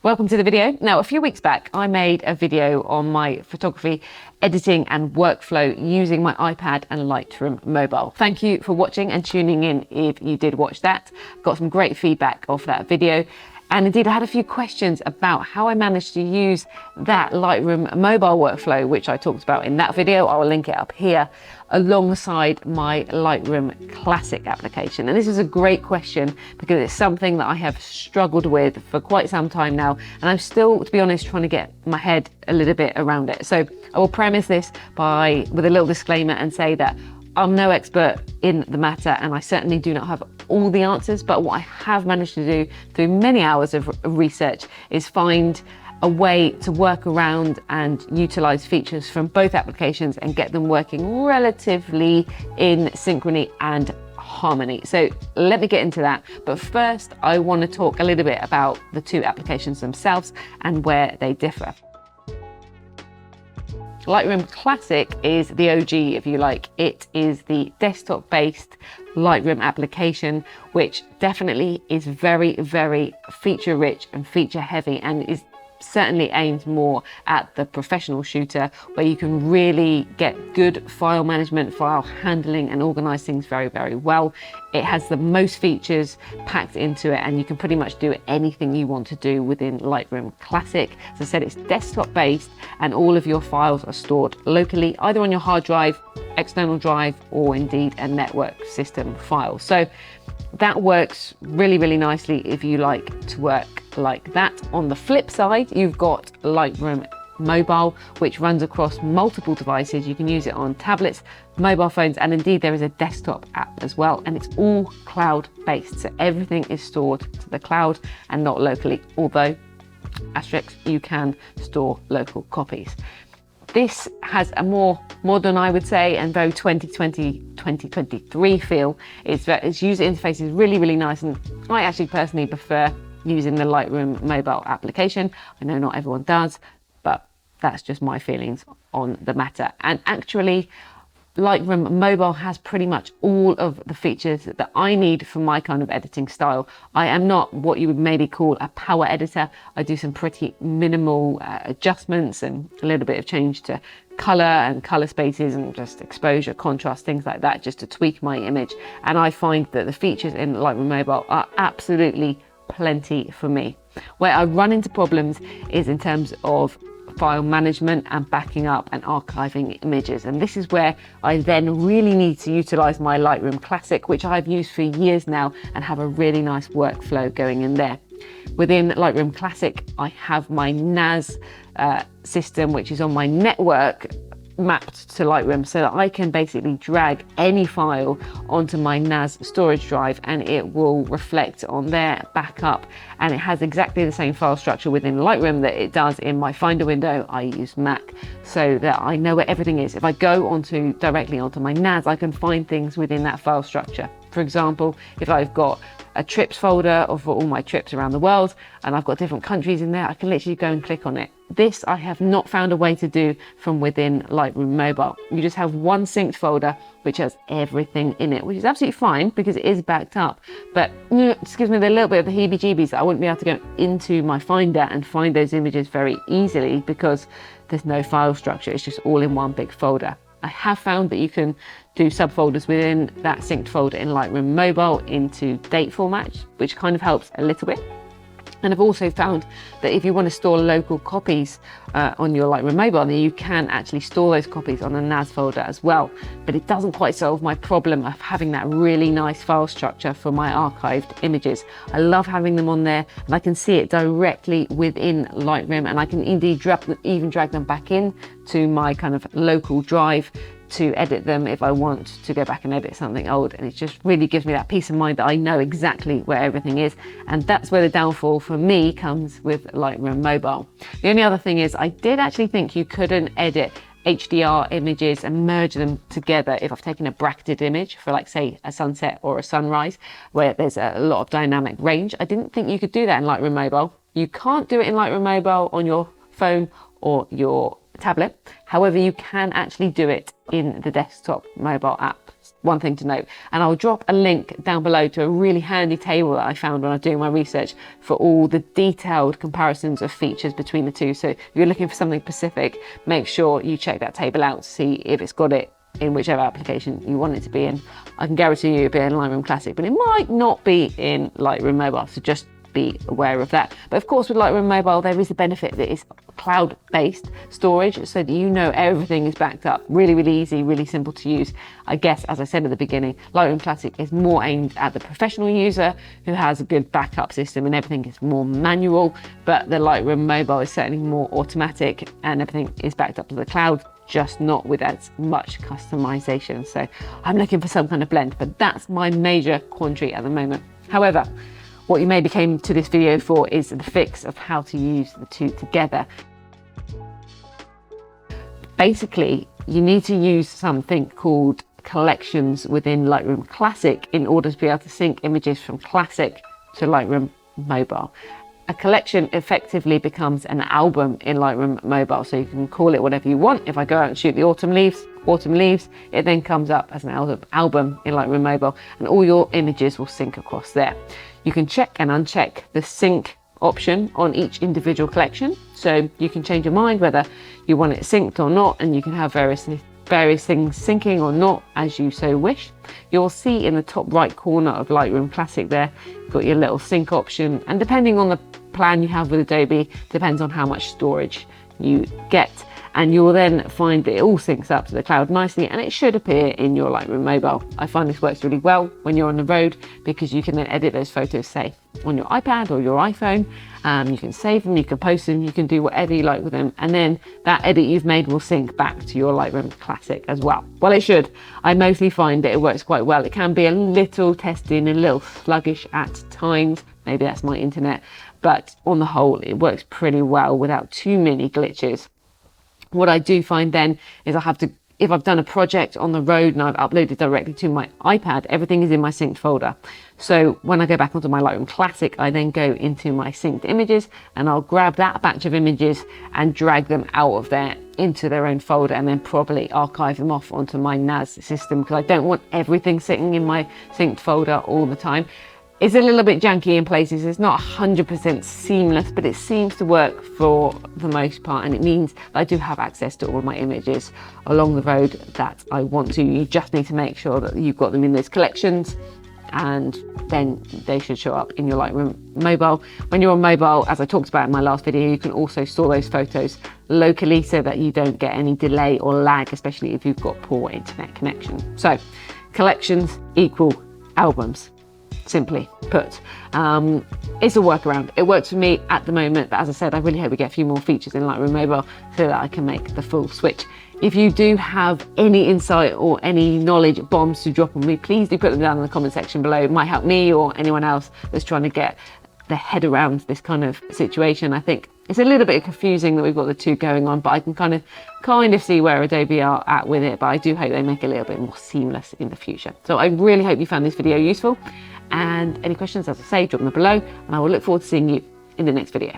Welcome to the video. Now, a few weeks back, I made a video on my photography, editing and workflow using my iPad and Lightroom mobile. Thank you for watching and tuning in if you did watch that. Got some great feedback off that video. And indeed, I had a few questions about how I managed to use that Lightroom mobile workflow, which I talked about in that video. I will link it up here, alongside my Lightroom Classic application. And this is a great question because it's something that I have struggled with for quite some time now. And I'm still, to be honest, trying to get my head a little bit around it. So I will premise this with a little disclaimer and say that I'm no expert in the matter, and I certainly do not have all the answers, but what I have managed to do through many hours of research is find a way to work around and utilize features from both applications and get them working relatively in synchrony and harmony. So let me get into that. But first, I want to talk a little bit about the two applications themselves and where they differ. Lightroom Classic is the OG, if you like. It is the desktop-based Lightroom application, which definitely is very, very feature-rich and feature-heavy, and is certainly aimed more at the professional shooter, where you can really get good file management, file handling, and organize things very, very well. It has the most features packed into it, and you can pretty much do anything you want to do within Lightroom Classic. As I said, it's desktop based, and all of your files are stored locally, either on your hard drive, external drive, or indeed a network system file. So that works really, really nicely if you like to work like that. On the flip side, you've got Lightroom Mobile, which runs across multiple devices. You can use it on tablets, mobile phones, and indeed there is a desktop app as well. And it's all cloud based. So everything is stored to the cloud and not locally, although asterisk, you can store local copies. This has a more modern, I would say, and very 2020, 2023 feel. Its user interface is really, really nice, and I actually personally prefer using the Lightroom mobile application. I know not everyone does, but that's just my feelings on the matter. And actually, Lightroom Mobile has pretty much all of the features that I need for my kind of editing style. I am not what you would maybe call a power editor. I do some pretty minimal adjustments and a little bit of change to color and color spaces and just exposure, contrast, things like that, just to tweak my image. And I find that the features in Lightroom Mobile are absolutely plenty for me. Where I run into problems is in terms of file management and backing up and archiving images, and this is where I then really need to utilize my Lightroom Classic, which I've used for years now and have a really nice workflow going in there. Within Lightroom Classic, I have my NAS system, which is on my network, mapped to Lightroom, so that I can basically drag any file onto my NAS storage drive and it will reflect on there, backup, and it has exactly the same file structure within Lightroom that it does in my Finder window. I use Mac, so that I know where everything is. If I go directly onto my NAS, I can find things within that file structure. For example, if I've got a trips folder of all my trips around the world and I've got different countries in there, I can literally go and click on it. This I have not found a way to do from within Lightroom Mobile. You just have one synced folder which has everything in it, which is absolutely fine because it is backed up, but it just gives me a little bit of the heebie-jeebies that I wouldn't be able to go into my Finder and find those images very easily because there's no file structure. It's just all in one big folder. I have found that you can do subfolders within that synced folder in Lightroom Mobile into date format, which kind of helps a little bit. And I've also found that if you want to store local copies on your Lightroom Mobile, then you can actually store those copies on a NAS folder as well. But it doesn't quite solve my problem of having that really nice file structure for my archived images. I love having them on there, and I can see it directly within Lightroom, and I can indeed even drag them back in to my kind of local drive to edit them if I want to go back and edit something old. And it just really gives me that peace of mind that I know exactly where everything is. And that's where the downfall for me comes with Lightroom Mobile. The only other thing is I did actually think you couldn't edit HDR images and merge them together if I've taken a bracketed image for, like, say, a sunset or a sunrise where there's a lot of dynamic range. I didn't think you could do that in Lightroom Mobile. You can't do it in Lightroom Mobile on your phone or your tablet. However, you can actually do it in the desktop mobile app one thing to note. And I'll drop a link down below to a really handy table that I found when I was doing my research for all the detailed comparisons of features between the two. So if you're looking for something specific, make sure you check that table out to see if it's got it in whichever application you want it to be in. I can guarantee you it'll be in Lightroom Classic, but it might not be in Lightroom Mobile, so just be aware of that. But of course, with Lightroom Mobile, there is the benefit that it's cloud-based storage, so that you know everything is backed up. Really, really easy, really simple to use. I guess, as I said at the beginning, Lightroom Classic is more aimed at the professional user who has a good backup system and everything is more manual, but the Lightroom Mobile is certainly more automatic and everything is backed up to the cloud, just not with as much customization. So I'm looking for some kind of blend, but that's my major quandary at the moment. However, what you maybe came to this video for is the fix of how to use the two together. Basically, you need to use something called collections within Lightroom Classic in order to be able to sync images from Classic to Lightroom Mobile. A collection effectively becomes an album in Lightroom Mobile, so you can call it whatever you want. If I go out and shoot the autumn leaves, it then comes up as an album in Lightroom Mobile, and all your images will sync across there. You can check and uncheck the sync option on each individual collection, so you can change your mind whether you want it synced or not, and you can have various things syncing or not as you so wish. You'll see in the top right corner of Lightroom Classic there, you've got your little sync option, and depending on the plan you have with Adobe, depends on how much storage you get, and you'll then find that it all syncs up to the cloud nicely, and it should appear in your Lightroom Mobile. I find this works really well when you're on the road, because you can then edit those photos, say on your iPad or your iPhone. You can save them, you can post them, you can do whatever you like with them, and then that edit you've made will sync back to your Lightroom Classic as well. Well, it should. I mostly find that it works quite well. It can be a little testy and a little sluggish at times. Maybe that's my internet, but on the whole, it works pretty well without too many glitches. What I do find then is I have to, if I've done a project on the road and I've uploaded directly to my iPad, everything is in my synced folder. So when I go back onto my Lightroom Classic, I then go into my synced images and I'll grab that batch of images and drag them out of there into their own folder, and then probably archive them off onto my NAS system, because I don't want everything sitting in my synced folder all the time. It's a little bit janky in places. It's not 100% seamless, but it seems to work for the most part, and it means that I do have access to all of my images along the road that I want to. You just need to make sure that you've got them in those collections, and then they should show up in your Lightroom Mobile. When you're on mobile, as I talked about in my last video, you can also store those photos locally so that you don't get any delay or lag, especially if you've got poor internet connection. So collections equal albums. Simply put, it's a workaround. It works for me at the moment, but as I said, I really hope we get a few more features in Lightroom Mobile so that I can make the full switch. If you do have any insight or any knowledge bombs to drop on me, please do put them down in the comment section below. It might help me or anyone else that's trying to get their head around this kind of situation. I think it's a little bit confusing that we've got the two going on, but I can kind of see where Adobe are at with it, but I do hope they make it a little bit more seamless in the future. So I really hope you found this video useful, and any questions, as I say, drop them below, and I will look forward to seeing you in the next video.